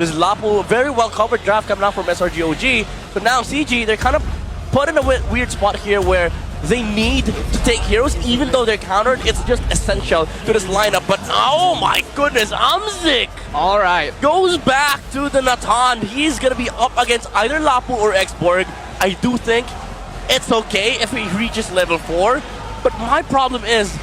This Lapu, very well covered draft coming out from Srg OG. But now CG, they're kind of put in a weird spot here where they need to take heroes, even though they're countered. It's just essential to this lineup. But oh my goodness, Amzik! All right, Goes back to the Natan. He's gonna be up against either Lapu or Xborg. I do think it's okay if he reaches level 4. But my problem is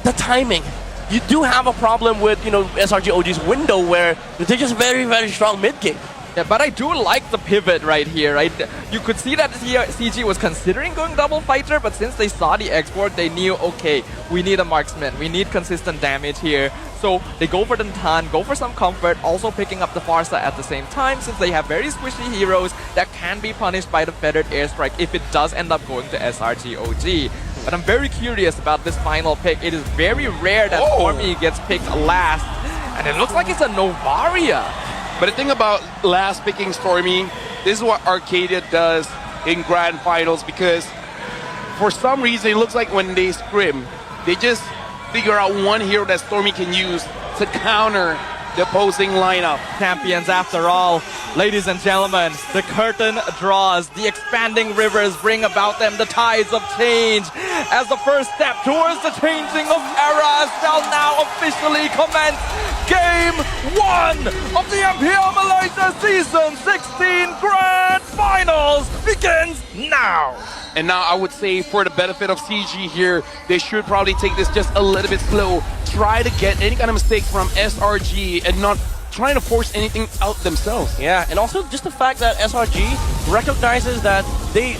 the timing. You do have a problem with, you know, Srg OG's window where they're just very, very strong mid-game. yeah, but I do like the pivot right here, right? You could see that CG was considering going double fighter, but since they saw the export, they knew, okay, we need a marksman, we need consistent damage here. So they go for the Natan, go for some comfort, also picking up the Pharsa at the same time, since they have very squishy heroes that can be punished by the feathered airstrike if it does end up going to Srg OG. But I'm very curious about this final pick. It is very rare that Stormy gets picked last, and it looks like it's a Novaria. But the thing about last picking Stormy, this is what Arcadia does in grand finals, because for some reason it looks like when they scrim, they just figure out one hero that Stormy can use to counter the opposing lineup. Champions after all. Ladies and gentlemen, the curtain draws. The expanding rivers bring about them the tides of change. As the first step towards the changing of eras shall now officially commence. Game 1 of the MPL Malaysia Season 16 Grand Finals begins now. And now I would say for the benefit of CG here, they should probably take this just a little bit slow. Try to get any kind of mistake from SRG and not trying to force anything out themselves. Yeah, and also just the fact that SRG recognizes that they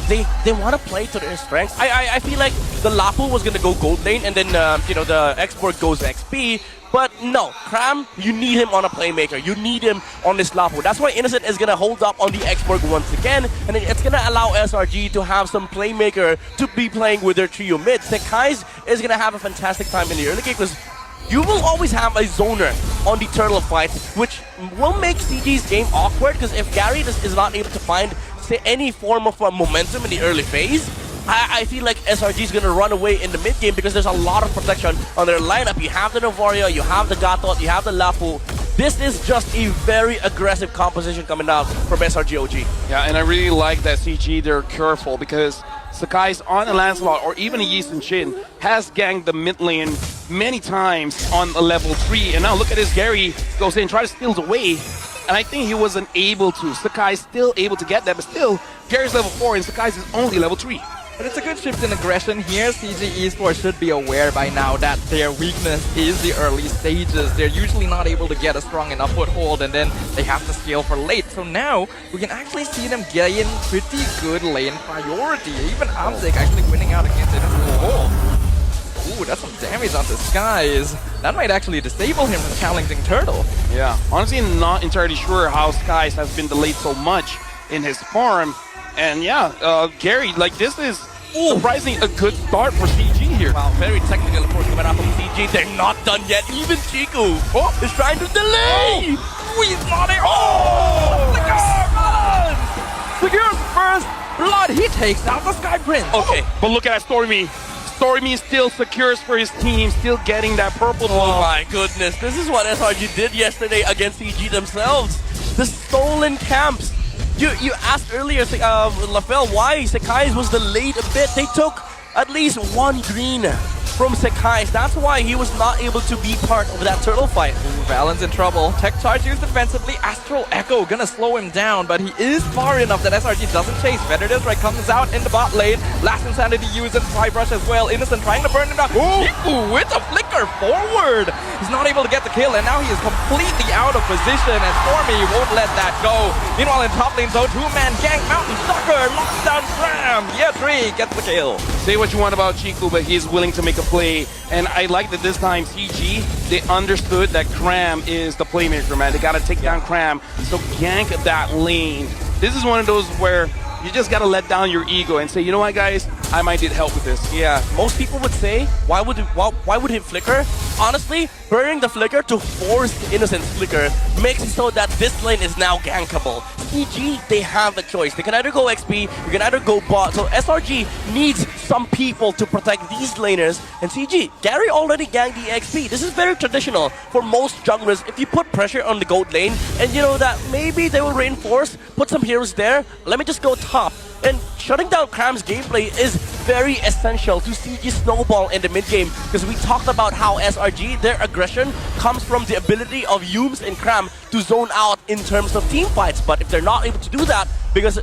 want to play to their strengths. I feel like the Lapu was going to go gold lane and then you know, the Export goes XP. But no, Cram, you need him on a playmaker. You need him on this Lapu. That's why Innocent is going to hold up on the Xborg once again. And it's going to allow SRG to have some playmaker to be playing with their trio mid. Sekai's is going to have a fantastic time in the early game because you will always have a zoner on the turtle fight, which will make CG's game awkward because if Gary is not able to find, say, any form of momentum in the early phase, I feel like SRG is going to run away in the mid game because there's a lot of protection on their lineup. You have the Novaria, you have the Gatot, you have the Lapu. This is just a very aggressive composition coming out from Srg OG. Yeah, and I really like that CG, they're careful because Sakai's on a Lancelot or even a xinnn has ganked the mid lane many times on a level 3. And now look at this, Gary goes in, tries to steal away. And I think he wasn't able to. Sakai's still able to get that, but still, Gary's level 4 and Sakai's is only level 3. But it's a good shift in aggression here. CG Esports should be aware by now that their weakness is the early stages. They're usually not able to get a strong enough foothold and then they have to scale for late. So now we can actually see them gain pretty good lane priority. Even Amzik actually winning out against it. Ooh, that's some damage on the Skies. That might actually disable him from challenging Turtle. Yeah, honestly not entirely sure how Skies has been delayed so much in his farm. And yeah, Gary, like this is surprisingly a good start for CG here. Wow, very technical approach coming out from CG. They're not done yet. Even Chiku is trying to delay. He's not here. Secures first blood. He takes out the Sky Prince. Okay, but look at that Stormy. Stormy still secures for his team, still getting that purple ball. Oh my goodness, this is what SRG did yesterday against CG themselves. The stolen camps. You asked earlier, LaFell, why Sekai's was delayed a bit. They took at least one green from Sekai's. That's why he was not able to be part of that turtle fight. Valen's in trouble. Tech charge used defensively. Astral Echo gonna slow him down, but he is far enough that SRG doesn't chase. Better this right comes out in the bot lane. Last Insanity uses Fly Brush as well. Innocent trying to burn him down. Ooh, with a flicker forward. He's not able to get the kill, and now he is completely out of position, and Stormy won't let that go. Meanwhile, in top lane, though, two-man gank, Mountain Sucker, locks down Cram. Yeah, 3 gets the kill. Say what you want about Chiku, but he's willing to make a play. And I like that this time CG, they understood that Cram is the playmaker, man. They gotta take down Cram, so gank that lane. This is one of those where you just gotta let down your ego and say, you know what, guys, I might need help with this. Yeah, most people would say, why would he flicker? Honestly, burning the flicker to force Innocent's flicker makes it so that this lane is now gankable. CG, they have a choice. They can either go XP, you can either go bot. So SRG needs some people to protect these laners. And CG, Gary already ganked the XP. This is very traditional for most junglers. If you put pressure on the gold lane, and you know that maybe they will reinforce, put some heroes there, let me just go top. And shutting down Cram's gameplay is very essential to CG snowball in the mid game, because we talked about how SRG, their aggression comes from the ability of Yums and Cram to zone out in terms of team fights. But if they're not able to do that because,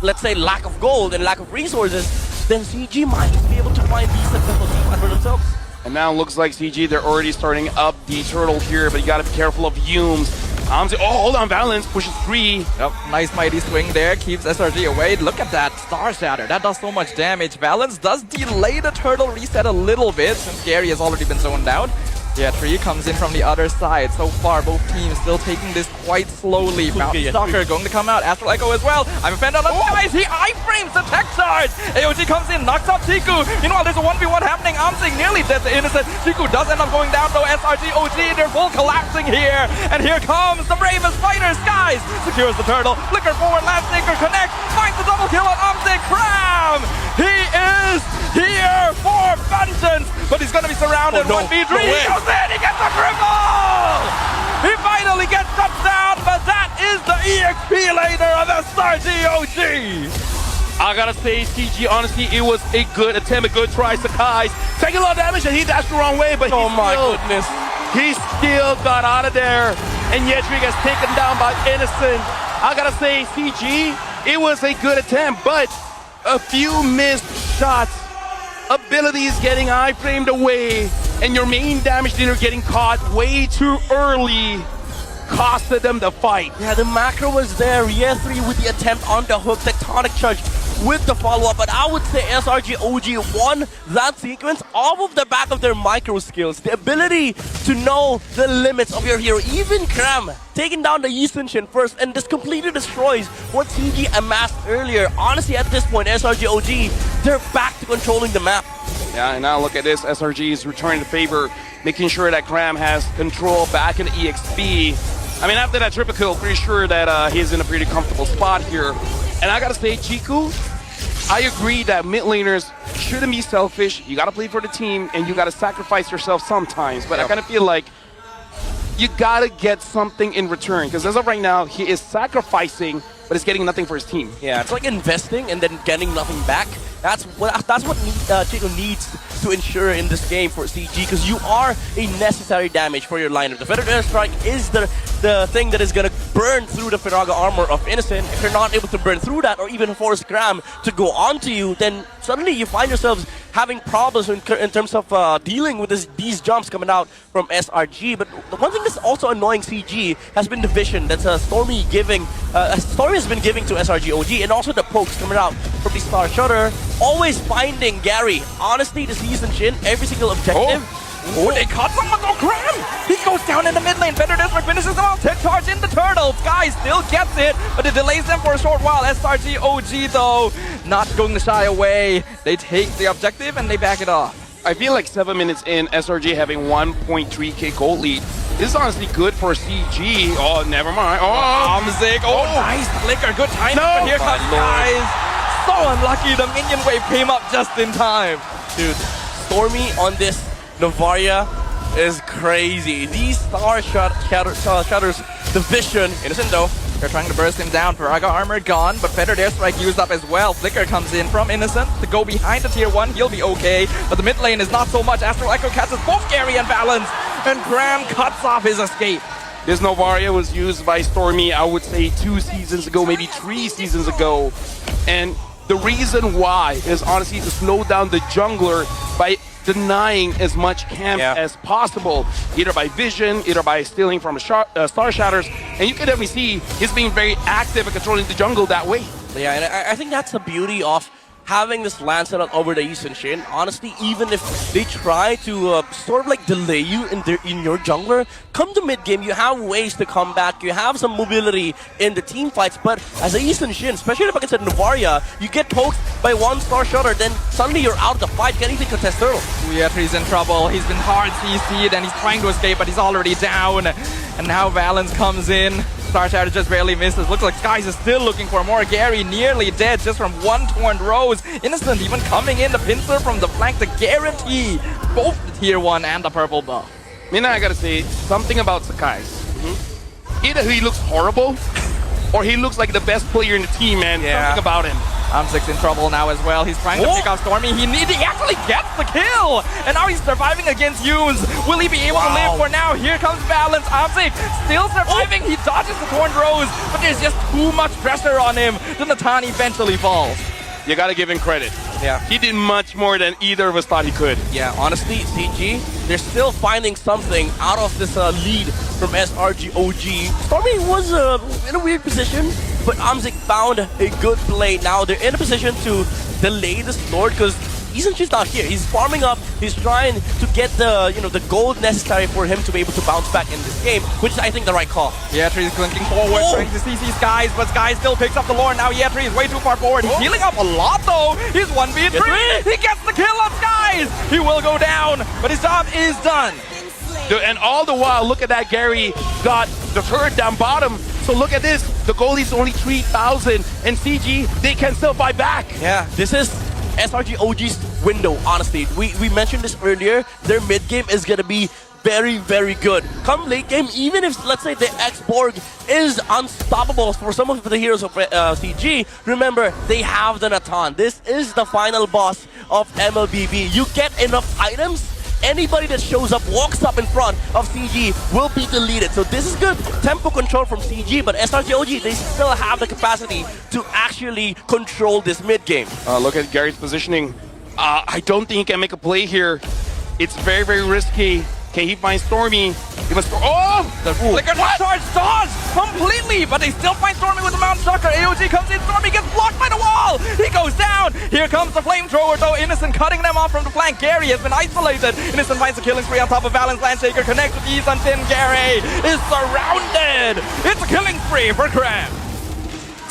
let's say, lack of gold and lack of resources, then CG might just be able to find these successful team fights for themselves. And now it looks like CG, they're already starting up the turtle here, but you gotta be careful of Yums. Oh, hold on, Balance pushes 3. Yep, nice mighty swing there, keeps SRG away. Look at that Star Shatter, that does so much damage. Balance does delay the turtle reset a little bit since Gary has already been zoned out. Yeah, Tree comes in from the other side. So far, both teams still taking this quite slowly. Mountain Stalker going to come out. Astral Echo as well. I'm offended on the guys. He iframes the tech charge. AOG comes in, knocks out Chiku. Meanwhile, there's a 1v1 happening. Amsing nearly dead to Innocent. Chiku does end up going down though. SRG, OG, they're full collapsing here. And here comes the bravest fighter, Skies. Secures the turtle. Flicker forward, last Stinker connect. Finds the double kill on Amsing. Cram! He is here for vengeance. But he's going to be surrounded. 1v3. He goes in. He gets a cripple! He finally gets shut down, but that is the EXP later of Srg OG. I gotta say, CG, honestly, it was a good attempt, a good try. Sakai taking a lot of damage, and he dashed the wrong way, but he still got out of there. And Yetri gets taken down by Innocent. I gotta say, CG, it was a good attempt, but a few missed shots. Abilities getting iframed away, and your main damage dealer getting caught way too early costed them the fight. Yeah, the macro was there. Yetri with the attempt on the hook, tectonic charge with the follow-up, but I would say Srg OG won that sequence off of the back of their micro skills. The ability to know the limits of your hero. Even Cram taking down the xinnn first, and this completely destroys what CG amassed earlier. Honestly, at this point, Srg OG, they're back to controlling the map. Yeah, and now look at this. SRG is returning the favor, making sure that Cram has control back in the EXP. I mean, after that triple kill, pretty sure that he's in a pretty comfortable spot here. And I gotta say, Chiku, I agree that mid laners shouldn't be selfish. You gotta play for the team, and you gotta sacrifice yourself sometimes. But I kind of feel like you gotta get something in return, because as of right now, he is sacrificing, but he's getting nothing for his team. Yeah, it's like investing and then getting nothing back. That's what Chiku needs to ensure in this game for CG, because you are a necessary damage for your lineup. The Feathered Airstrike is the thing that is going to burn through the Firaga armor of Innocent. If you're not able to burn through that, or even force Cram to go onto you, then suddenly you find yourselves having problems in terms of dealing with these jumps coming out from SRG. But the one thing that's also annoying CG has been the vision that Stormy has been giving to Srg OG, and also the pokes coming out from the Star Shutter, always finding Gary. Honestly, this xinnn, every single objective. Oh, they caught someone on Cram! He goes down in the mid lane. Feathered Airstrike finishes him off. Tech charge in the turtle. Sky still gets it, but it delays them for a short while. Srg OG, though, not going to shy away. They take the objective and they back it off. I feel like 7 minutes in, SRG having 1.3k gold lead. This is honestly good for CG. Oh, never mind. Oh, Amsing. Oh, nice flicker. Good timing. No. But here comes Skies. So unlucky. The minion wave came up just in time. Dude, Stormy on this Novaria is crazy. These Star Shatters, the vision, Innocent though. They're trying to burst him down. Firaga armor gone, but Feathered Airstrike used up as well. Flicker comes in from Innocent to go behind the tier 1. He'll be okay, but the mid lane is not so much. Astral Echo catches both Gary and Balance, and Cram cuts off his escape. This Novaria was used by Stormy, I would say 2 seasons ago, maybe 3 seasons ago. And the reason why is honestly to slow down the jungler by denying as much camp as possible, either by vision, either by stealing from Star Shatters, and you can definitely see he's being very active at controlling the jungle that way. Yeah, and I think that's the beauty of having this land set up over the East and Shin, honestly, even if they try to sort of like delay you in your jungler, come to mid game, you have ways to come back, you have some mobility in the team fights, but as a East and Shin, especially if against Novaria, you get poked by one star shutter, then suddenly you're out of the fight, getting to contest turtle. He's in trouble. He's been hard CC'd and he's trying to escape, but he's already down. And now Valens comes in. Star Shatter just barely misses. Looks like Skies is still looking for more. Gary nearly dead just from one torn rose. Innocent even coming in the pincer from the flank to guarantee both the tier 1 and the purple buff. Mina, I gotta say something about Sakai. Either he looks horrible or he looks like the best player in the team, man. Yeah. Something about him. Amzik's in trouble now as well. He's trying to pick off Stormy. He actually gets the kill! And now he's surviving against Yoons. Will he be able to live for now? Here comes Balance. Amzik still surviving. He dodges the torn rose, but there's just too much pressure on him. The Natan eventually falls. You gotta give him credit. Yeah. He did much more than either of us thought he could. Yeah, honestly, CG, they're still finding something out of this lead from Srg OG. Stormy was in a weird position, but Amzik found a good play. Now they're in a position to delay this Lord because Isn't just out here. He's farming up. He's trying to get the the gold necessary for him to be able to bounce back in this game, which is I think the right call. Yetri is clinking forward, trying to CC Skies, but Skies still picks up the lore. Now Yetri is way too far forward. He's healing up a lot though. He's 1v3. He gets the kill on Skies. He will go down, but his job is done. Dude, and all the while, look at that. Gary got the turret down bottom. So look at this. The goalie's only 3,000, and CG, they can still fight back. Yeah, this is Srg OG's window, honestly. We mentioned this earlier. Their mid game is going to be very, very good. Come late game, even if, let's say, the X-Borg is unstoppable for some of the heroes of CG, remember, they have the Natan. This is the final boss of MLBB. You get enough items, anybody that shows up, walks up in front of CG will be deleted. So this is good tempo control from CG, but Srg OG, they still have the capacity to actually control this mid game. Look at Gary's positioning. I don't think he can make a play here. It's very, very risky. Can he find Stormy? He must. Oh! The flicker charge dodge completely, but they still find Stormy with the Mount Sucker. AOG comes in, Stormy gets blocked by the wall. He goes down. Here comes the flamethrower though. Innocent cutting them off from the flank. Gary has been isolated. Innocent finds a killing spree on top of Valens. Landshaker connects with EJGAMING. Gary is surrounded. It's a killing spree for Cram.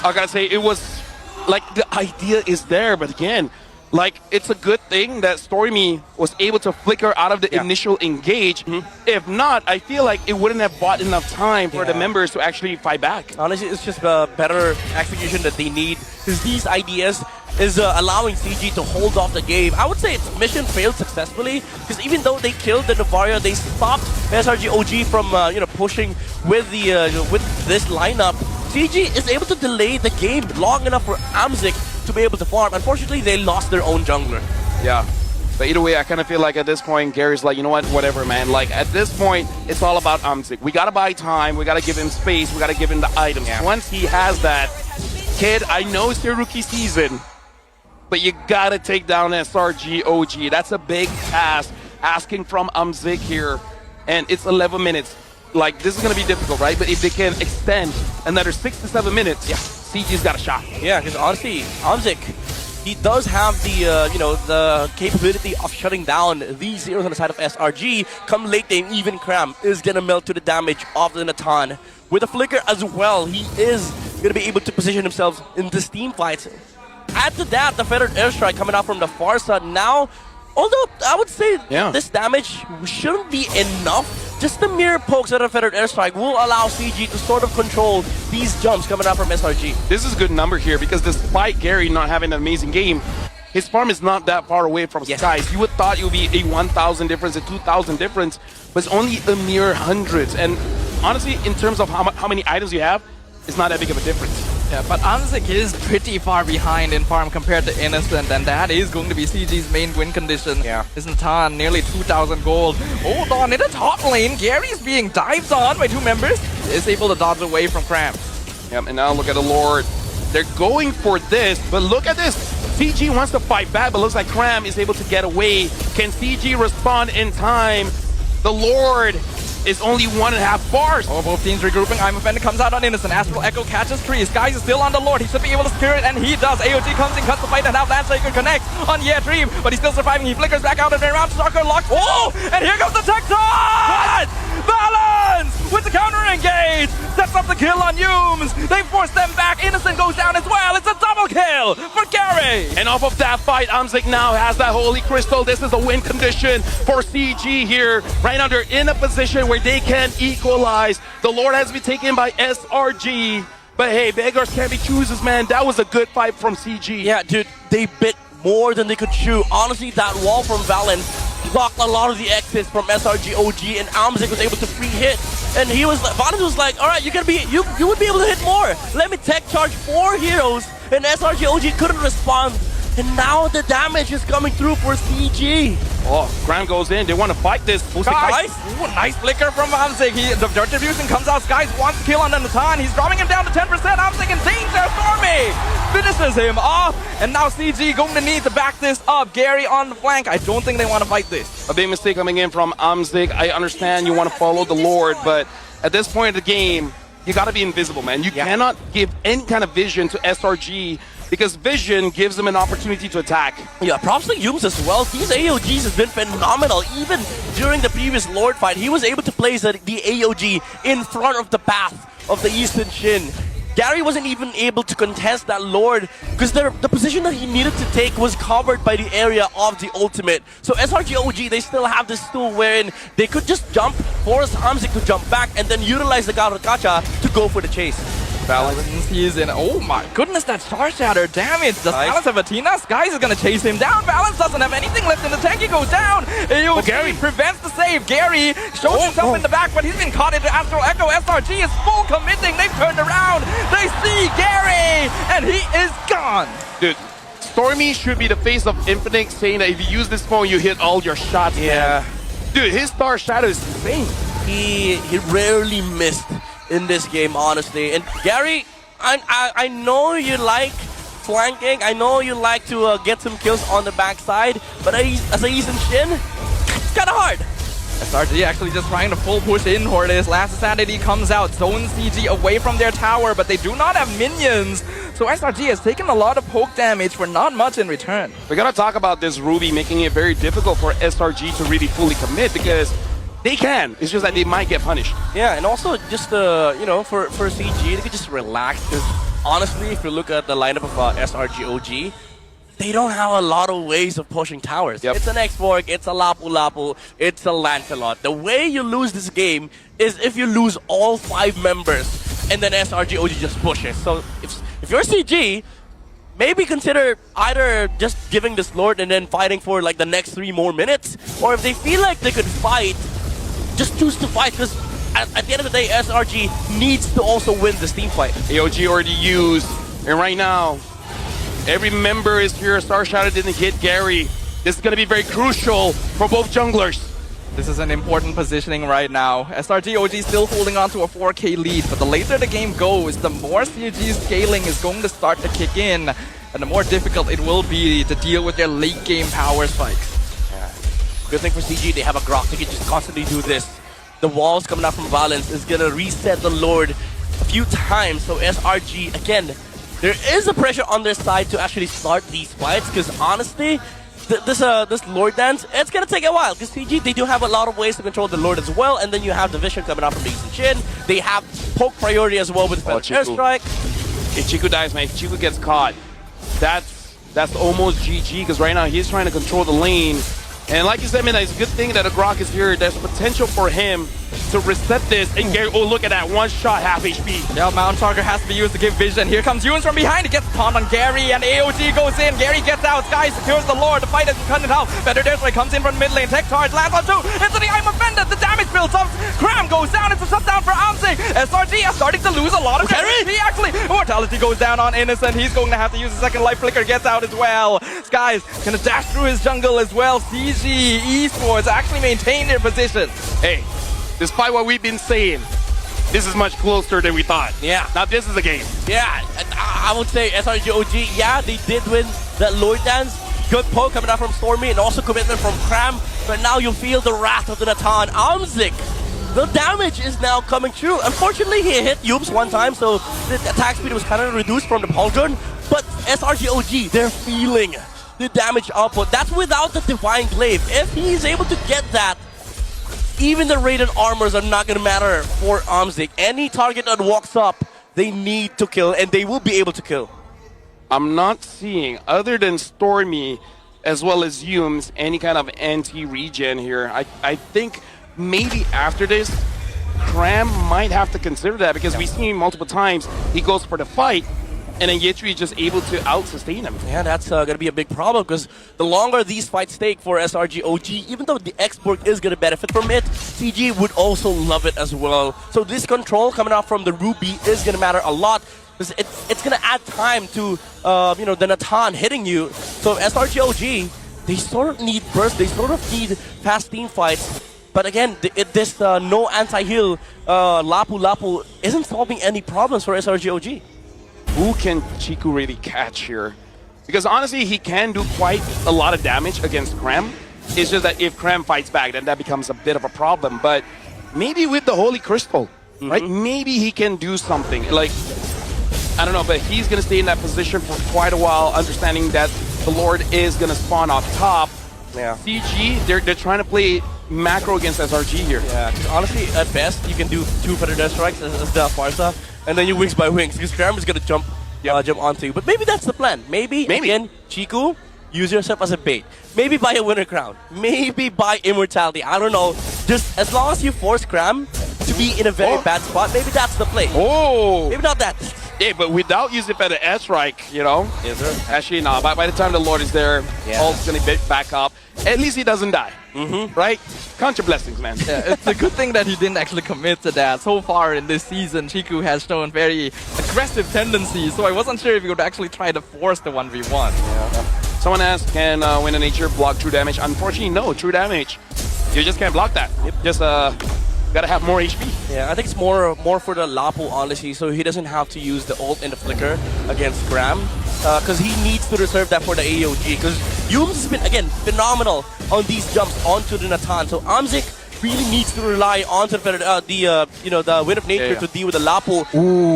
I gotta say, it was like the idea is there, but again, like, it's a good thing that Stormy was able to flicker out of the initial engage. If not, I feel like it wouldn't have bought enough time for the members to actually fight back. Honestly, it's just a better execution that they need, because these ideas is allowing CG to hold off the game. I would say its mission failed successfully, because even though they killed the Novaria, they stopped Srg OG from pushing with the with this lineup. CG is able to delay the game long enough for Amzik to be able to farm. Unfortunately, they lost their own jungler. Yeah. But either way, I kind of feel like at this point, Gary's like, you know what, whatever, man. Like, at this point, it's all about Amzik. We got to buy time. We got to give him space. We got to give him the items. Once he has that, kid, I know it's your rookie season, but you got to take down Srg OG. That's a big task, asking from Amzik here. And it's 11 minutes. Like, this is going to be difficult, right? But if they can extend another 6 to 7 minutes, CG's got a shot. Yeah, because honestly, Amzik, he does have the the capability of shutting down these heroes on the side of Srg. Come late game, even Cram is gonna melt to the damage of the Natan. With a flicker as well, he is gonna be able to position himself in this team fight. Add to that, the feathered airstrike coming out from the far side now. Although I would say this damage shouldn't be enough. Just the mere pokes at a feathered airstrike will allow CG to sort of control these jumps coming out from Srg. This is a good number here because despite Gary not having an amazing game, his farm is not that far away from Skies. You would thought it would be a 1,000 difference, a 2,000 difference, but it's only a mere hundreds. And honestly, in terms of how many items you have, it's not that big of a difference. Yeah, but Amzik is pretty far behind in farm compared to Innocent, and that is going to be CG's main win condition. Yeah. Is Natan, nearly 2,000 gold. Hold on, in the top lane, Gary's being dived on by two members. Is able to dodge away from Cram. Yep, and now look at the Lord. They're going for this, but look at this. CG wants to fight back, but looks like Cram is able to get away. Can CG respond in time? The Lord is only 1.5 bars. Oh, both teams regrouping. I'm Offended comes out on Innocent. Astral Echo catches Tree. Skies is still on the Lord. He should be able to secure it, and he does. AOG comes in, cuts the fight, and now Landshaker connects on Tree, but he's still surviving. He flickers back out and around. Stalker locked. Oh! And here comes the tech touch! Balance! With the counter engage! Sets up the kill on Humes. They force them back. Innocent goes down as well. It's a double kill for Gary. And off of that fight, Amzik now has that Holy Crystal. This is a win condition for CG here. Right now, they're in a position where they can equalize. The Lord has been taken by SRG. But hey, beggars can't be choosers, man. That was a good fight from CG. Yeah, dude, they bit more than they could chew. Honestly, that wall from Valence blocked a lot of the exits from SRG OG, and Amzik was able to free hit. And he was, Valence was like, all right, you would be able to hit more. Let me tech charge 4 heroes, and SRG OG couldn't respond. And now the damage is coming through for CG. Oh, Graham goes in. They want to fight this. Skies! Ooh, nice flicker from Amzik. The retribution comes out. Skies wants to kill on Natan. He's dropping him down to 10%. Amzik in danger. Stormy finishes him off. And now CG going to need to back this up. Gary on the flank. I don't think they want to fight this. A big mistake coming in from Amzik. I understand you want to follow the Lord, but at this point of the game, you got to be invisible, man. You cannot give any kind of vision to SRG, because vision gives them an opportunity to attack. Yeah, props to Humes as well. These AOGs has been phenomenal. Even during the previous Lord fight, he was able to place the AOG in front of the path of the Eastern Shin. Gary wasn't even able to contest that Lord because the position that he needed to take was covered by the area of the ultimate. So SRG OG, they still have this tool wherein they could just jump, force Amzik to jump back, and then utilize the Gacha to go for the chase. Balance, he's in. Oh my goodness, that Star Shatter damage. Does Balance have Athena? Skies is gonna chase him down. Balance doesn't have anything left in the tank. He goes down. Gary prevents the save. Gary shows himself in the back, but he's been caught into Astral Echo. SRG is full committing. They've turned around. They see Gary, and he is gone. Dude, Stormy should be the face of Infinite, saying that if you use this phone, you hit all your shots. Yeah. Man. Dude, his Star Shadow is insane. He rarely missed in this game, honestly. And Gary, I know you like flanking. I know you like to get some kills on the backside, but as a Eastern Shin, it's kind of hard. SRG actually just trying to full push in for this. Last Sanity comes out, zones CG away from their tower, but they do not have minions. So SRG has taken a lot of poke damage for not much in return. We gotta talk about this Ruby making it very difficult for SRG to really fully commit, because they can. It's just that they might get punished. Yeah, and also just you know, for CG, they could just relax, because honestly, if you look at the lineup of SRG OG, they don't have a lot of ways of pushing towers. It's an X-Borg, it's a Lapu Lapu, it's a Lancelot. The way you lose this game is if you lose all 5 members and then SRG OG just pushes. So if you're CG, maybe consider either just giving this Lord and then fighting for like the next 3 more minutes, or if they feel like they could fight, just choose to fight, because at the end of the day, SRG needs to also win this team fight. AOG already used, and right now, every member is here. Star Shadow didn't hit Gary. This is going to be very crucial for both junglers. This is an important positioning right now. SRG OG still holding on to a 4K lead, but the later the game goes, the more CG scaling is going to start to kick in, and the more difficult it will be to deal with their late game power spikes. Yeah. Good thing for CG, they have a Grok. They can just constantly do this. The walls coming out from Valence is going to reset the Lord a few times, so SRG, again, there is a pressure on their side to actually start these fights, because honestly, this Lord dance, it's gonna take a while, because CG, they do have a lot of ways to control the Lord as well, and then you have the vision coming out from the Eastern Shin. They have poke priority as well with airstrike. If Chiku dies, man, if Chiku gets caught, that's almost GG, because right now he's trying to control the lane. And like you said, man, it's a good thing that a Grok is here. There's potential for him to reset this. And Gary, oh, look at that. One shot, half HP. Yeah, Mount Talker has to be used to give vision. Here comes Ewan from behind. He gets pawned on Gary, and AOG goes in. Gary gets out. Sky secures the Lord. The fight isn't cutting it out. Better Airstrike comes in from mid lane. Tech charge lands on 2. Into the I'm offended. The damage builds up. Cram goes down. It's a shutdown for Amzik. SRG is starting to lose a lot of HP, actually. Mortality goes down on Innocent. He's going to have to use a second life flicker. Gets out as well. Sky's gonna dash through his jungle as well. CG Esports actually maintain their position. Hey, despite what we've been saying, this is much closer than we thought. Yeah. Now this is a game. Yeah, I would say SRG OG, yeah, they did win that Lord dance. Good poke coming out from Stormy and also commitment from Cram. But now you feel the wrath of the Natan. Amzik the damage is now coming through. Unfortunately, he hit Yums one time, so the attack speed was kind of reduced from the Pauldron. But Srg OG, they're feeling the damage output. That's without the Divine Glaive. If he's able to get that, even the rated armors are not going to matter for Amzik. Any target that walks up, they need to kill, and they will be able to kill. I'm not seeing, other than Stormy as well as Yums, any kind of anti-regen here. I think maybe after this, Cram might have to consider that, because we've seen multiple times he goes for the fight, and then Yetri is just able to out-sustain him. Yeah, that's going to be a big problem, because the longer these fights take for Srg OG, even though the export is going to benefit from it, CG would also love it as well. So this control coming out from the Ruby is going to matter a lot, because it's going to add time to the Natan hitting you. So Srg OG, they sort of need burst, they sort of need fast team fights. But again, this no anti-heal Lapu isn't solving any problems for Srg OG. Who can Chiku really catch here? Because honestly, he can do quite a lot of damage against Cram. It's just that if Cram fights back, then that becomes a bit of a problem. But maybe with the Holy Crystal, right? Maybe he can do something. Like, I don't know, but he's going to stay in that position for quite a while, understanding that the Lord is going to spawn off top. Yeah. CG, they're trying to play macro against SRG here. Yeah, honestly, at best, you can do 2 Feather Death Strikes as the Farsa, and then you wings by wings, because Cram is going to jump onto you. But maybe that's the plan. Maybe. Again, Chiku, use yourself as a bait. Maybe buy a winner crown. Maybe buy immortality. I don't know. Just as long as you force Cram to be in a very bad spot, maybe that's the play. Oh! Maybe not that. Yeah, but without using Feather S strike, you know? Yes, sir. Actually, no. By the time the Lord is there, ult's going to back up. At least he doesn't die. Right? Count your blessings, man. Yeah, it's a good thing that he didn't actually commit to that. So far in this season, Chiku has shown very aggressive tendencies, so I wasn't sure if he would actually try to force the 1v1. Yeah. Someone asked, can Win the Nature block true damage? Unfortunately, no. True damage, you just can't block that. Just gotta have more HP. Yeah, I think it's more for the Lapu, honestly, so he doesn't have to use the ult and the flicker against Cram, because he needs to reserve that for the AOG, because Yums has been, again, phenomenal on these jumps onto the Natan, so Amzik really needs to rely on the Wind of Nature to deal with the Lapu.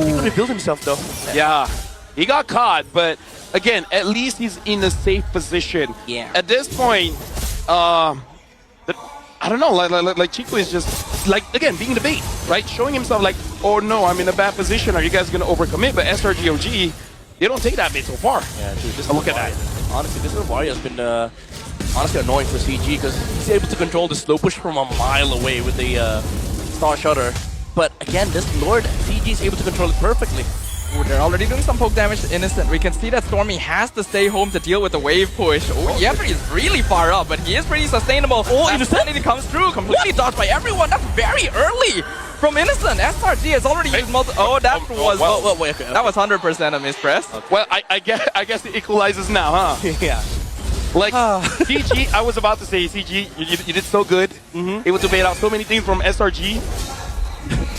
He could rebuild himself, though. Yeah, he got caught, but again, at least he's in a safe position. Yeah. At this point, I don't know, like Chiku is just, like, again, being the bait, right? Showing himself like, oh no, I'm in a bad position, are you guys going to overcommit? But Srg OG, they don't take that bait so far. Yeah, dude, this look at that. Honestly, this little warrior has been honestly annoying for CG, because he's able to control the slow push from a mile away with the Star Shutter. But again, this Lord, CG is able to control it perfectly. Ooh, they're already doing some poke damage to Innocent. We can see that Stormy has to stay home to deal with the wave push. Oh, Yetri is really far up, but he is pretty sustainable. Oh, Innocent comes through, completely dodged by everyone. That's very early from Innocent. SRG has already used multiple. Oh, that was wait, okay. That was 100% a mispress. Okay. Well, I guess it equalizes now, huh? Yeah. Like, CG, I was about to say, CG, you did so good. Able to bait out so many things from SRG.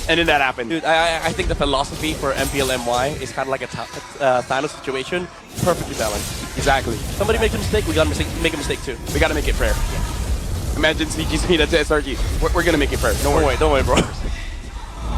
And then that happened. Dude, I think the philosophy for MPL MY is kind of like a Thanos situation. Perfectly balanced. Exactly. Somebody makes a mistake, we gotta make a mistake too. We gotta make it fair. Yeah. Imagine CG saying that to SRG. We're gonna make it fair. Don't worry, bro.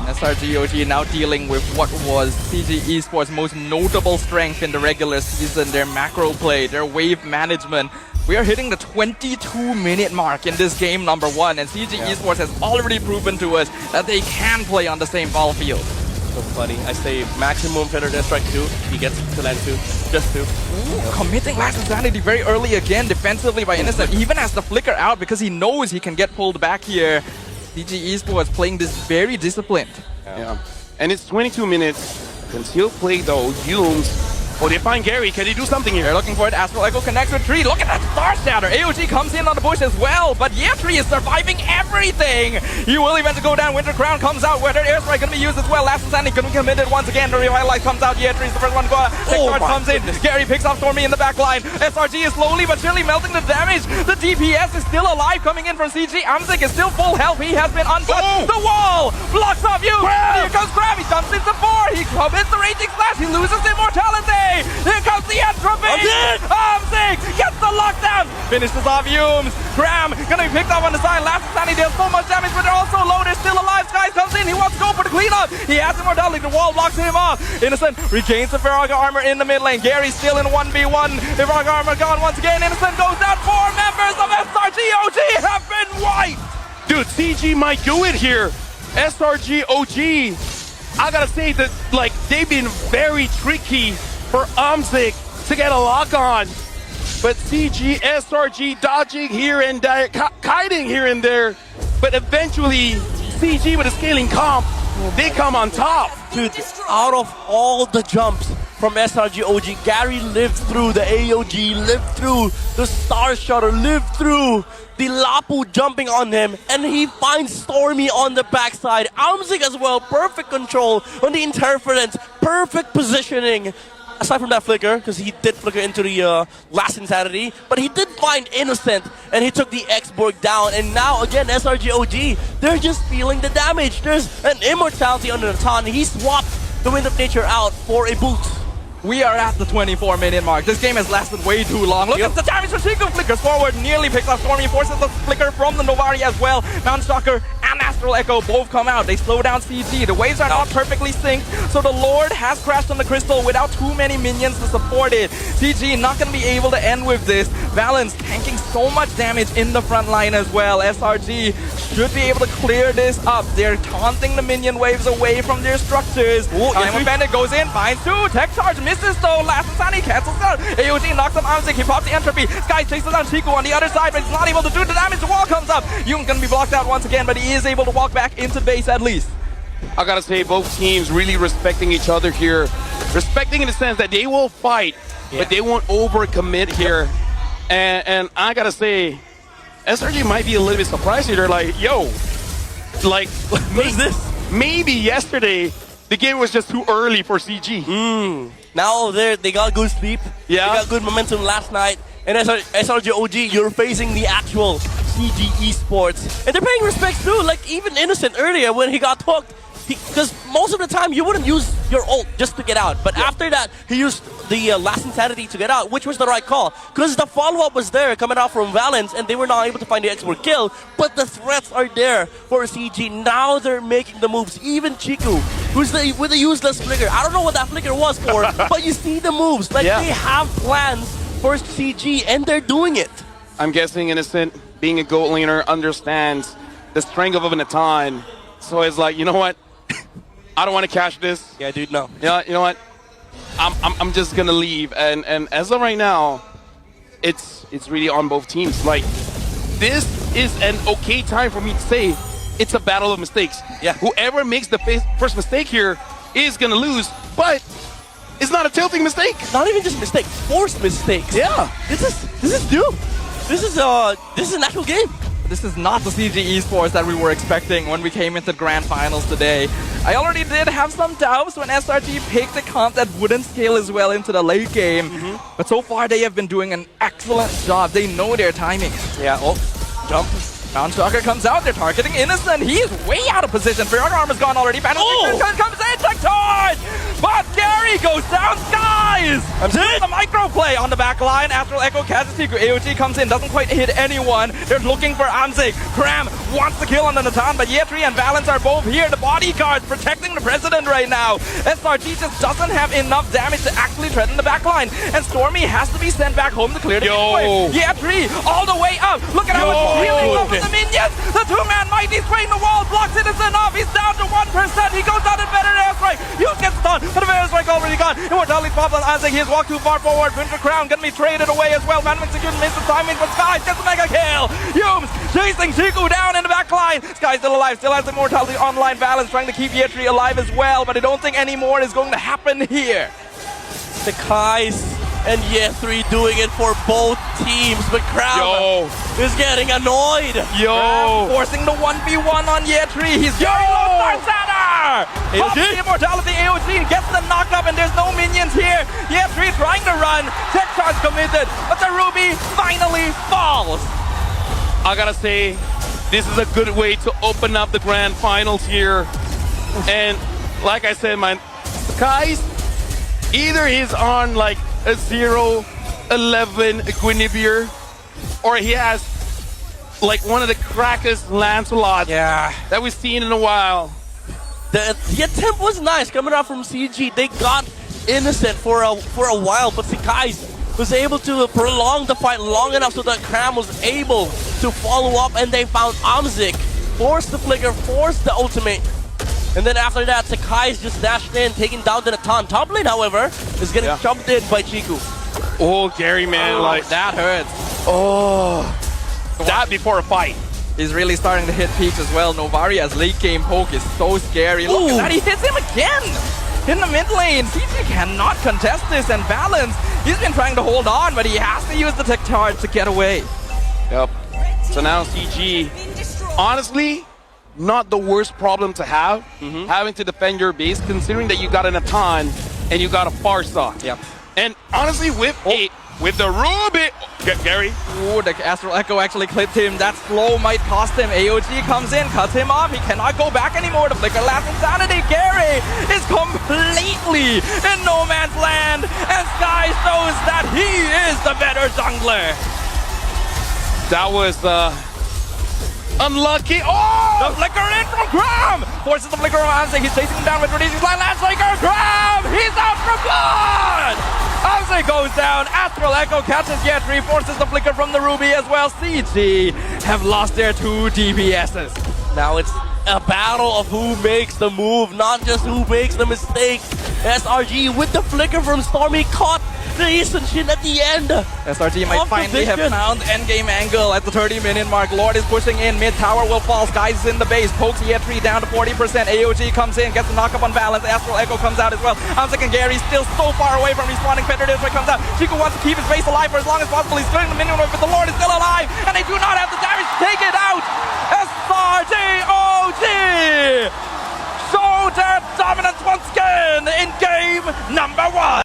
SRG OG now dealing with what was CG Esports' most notable strength in the regular season, their macro play, their wave management. We are hitting the 22-minute mark in this game number 1, and CG Esports has already proven to us that they can play on the same ball field. So funny. I say maximum Feather Death Strike 2, he gets to land 2, just 2. Ooh, committing Last Insanity very early again defensively by Innocent, even has the flicker out because he knows he can get pulled back here. CG Esports playing this very disciplined. Yeah. And it's 22 minutes. Can still play though. Yums. Oh, they find Gary. Can he do something here? They're looking for it. Astral Echo connects with Tree. Look at that Star Shatter. AOG comes in on the bush as well, but Yetri is surviving everything. He will eventually go down. Winter Crown comes out. Weathered Airstrike going to be used as well. Last Insanity going to be committed once again. The Revitalize comes out. Yetri is the first one to go out. Charge comes in. Gary picks up Stormy in the back line. SRG is slowly but surely melting the damage. The DPS is still alive coming in from CG. Amzik is still full health. He has been untouched. The wall blocks off you. Here comes Crab. He jumps into 4. He commits the Raging Slash. He loses immortality. Here comes the entropy! Amzik gets the lockdown! finishes off Yums. Graham gonna be picked up on the side. Last Sunny deals so much damage, but they're also low. They're still alive. Sky comes in. He wants to go for the cleanup. He has immortality. The wall blocks him off. Innocent regains the Farraga armor in the mid lane. Gary's still in 1v1. The Farraga armor gone once again. Innocent goes down. 4 members of SRG OG have been wiped. Dude, CG might do it here. SRG OG, I gotta say that, like, they've been very tricky for Umzik to get a lock on. But CG, SRG dodging here and there, kiting here and there. But eventually, CG with a scaling comp, they come on top. Dude, out of all the jumps from SRG OG, Gary lived through the AOG, lived through the Star Shutter, lived through the Lapu jumping on him, and he finds Stormy on the backside. Umzik as well, perfect control on the interference, perfect positioning. Aside from that flicker, because he did flicker into the last insanity, but he did find Innocent, and he took the X-Borg down, and now again SRG OG, they're just feeling the damage. There's an immortality under the Ton. He swapped the Wind of Nature out for a boot. We are at the 24-minute mark. This game has lasted way too long. Look at the damage from Chico. Flickers forward, nearly picks up Stormy, forces the flicker from the Novari as well. Mount Stalker and Astral Echo both come out. They slow down CG. The waves are not perfectly synced, so the Lord has crashed on the Crystal without too many minions to support it. CG not going to be able to end with this. Valence tanking so much damage in the front line as well. SRG should be able to clear this up. They're taunting the minion waves away from their structures. Time of Bandit goes in, finds 2, tech charge misses though. Last Insani cancels out. AOG knocks up Umzik. He pops the entropy. Sky chases down Chico on the other side, but he's not able to do the damage. The wall comes up. Yum's gonna be blocked out once again, but he is able to walk back into base at least. I gotta say, both teams really respecting each other here. Respecting in the sense that they will fight, but they won't overcommit here. And I gotta say, SRG might be a little bit surprised here. They're like, yo, like, What is this? Maybe yesterday the game was just too early for CG. Now they got good sleep. Yeah. They got good momentum last night. And SRG OG, you're facing the actual CG Esports. And they're paying respect too. Like even Innocent earlier when he got hooked. Because most of the time you wouldn't use your ult just to get out. But after that, he used the last insanity to get out, which was the right call. Because the follow-up was there coming out from Valence, and they were not able to find the export kill. But the threats are there for CG. Now they're making the moves. Even Chiku, who's with the useless flicker. I don't know what that flicker was for, but you see the moves. Like they have plans for CG, and they're doing it. I'm guessing Innocent, being a gold laner, understands the strength of an Atan. So it's like, you know what? I don't want to cash this. Yeah, dude, no. Yeah, you know what? I'm just gonna leave. And as of right now, it's really on both teams. Like, this is an okay time for me to say it's a battle of mistakes. Yeah. Whoever makes the first mistake here is gonna lose, but it's not a tilting mistake. Not even just mistakes, forced mistakes. Yeah. This is new. This is an actual game. This is not the CG Esports that we were expecting when we came into the Grand Finals today. I already did have some doubts when SRG picked a comp that wouldn't scale as well into the late game. But so far they have been doing an excellent job. They know their timing. Yeah, jump. Mount Stalker comes out, they're targeting Innocent. He's way out of position. Farraga armor's gone already. Phantom comes in, tech charge! But Gary goes down, Skies! I'm dead! The micro play on the back line. Astral Echo catches Tiku. AOG comes in, doesn't quite hit anyone. They're looking for Umzik. Kram wants to kill on the Natan, but Yetri and Valence are both here. The bodyguards protecting the president right now. SRG just doesn't have enough damage to actually threaten the back line. And Stormy has to be sent back home to clear the gateway. Yetri all the way up. Look at how it's healing up with the minions. The two-man mighty spraying the wall, blocks Innocent off. He's down to 1%. He goes down in better airstrike. Hughes gets stunned, but the airstrike already gone. Immortality pops on Isaac. He has walked too far forward. Winter Crown gonna be traded away as well. Manman secured missed the timing, but Sky gets a mega kill. Humes chasing Chiku down in the back line. Sky still alive, still has immortality online. Valence trying to keep Yetri alive as well, but I don't think any more is going to happen here. The Kais and Yetri doing it for both teams, but Crown is getting annoyed. Crown forcing the 1v1 on Yetri. He's very low. Tarzana! Pops the immortality. AOG gets the knock up, and there's no minions here. Yetri trying to run. Tech charge committed, but the Ruby finally falls. I gotta say, this is a good way to open up the Grand Finals here. And like I said, man, Skies, either he's on like a 0-11 Guinevere, or he has like one of the crackest Lancelots that we've seen in a while. The attempt was nice coming out from CG. They got innocent for a while, but Sakai was able to prolong the fight long enough so that Cram was able to follow up, and they found Amzik, forced the flicker, forced the ultimate. And then after that, Sakai's just dashed in, taking down the Natan. Top lane, however, is getting jumped in by Chiku. Oh, Gary, man, like That hurts. oh, that before a fight. He's really starting to hit peaks as well. Novaria's late game poke is so scary. Look at that, he hits him again in the mid lane. CG cannot contest this and balance. He's been trying to hold on, but he has to use the tech charge to get away. Yep. So now CG, honestly, not the worst problem to have, having to defend your base, considering that you got an Atan and you got a Farsa. Yep. And honestly, with the Ruby, Gary. Ooh, the Astral Echo actually clipped him. That slow might cost him. AOG comes in, cuts him off. He cannot go back anymore. The flicker lasts insanity. Gary is completely in no man's land, and Sky shows that he is the better jungler. That was unlucky. Oh! The flicker in from Cram! Forces the flicker on Amzik. He's chasing him down with Rhodesi's line. Last flicker, Cram! He's out for blood! Amzik goes down. Astral Echo catches Yetri, forces the flicker from the Ruby as well. CG have lost their 2 DPSs. Now it's a battle of who makes the move, not just who makes the mistake. SRG with the flicker from Stormy caught the xinnn at the end. SRG might finally have found endgame angle at the 30-minute mark. Lord is pushing in. Mid tower will fall. Skies is in the base. Pokes E3 down to 40%. AOG comes in, gets the knock up on balance. Astral Echo comes out as well. Amzik and Gary still so far away from respawning. Peter comes out. Chico wants to keep his base alive for as long as possible. He's clearing the minion, but the Lord is still alive, and they do not have the damage to take it out. SRG show their dominance once again in game number 1.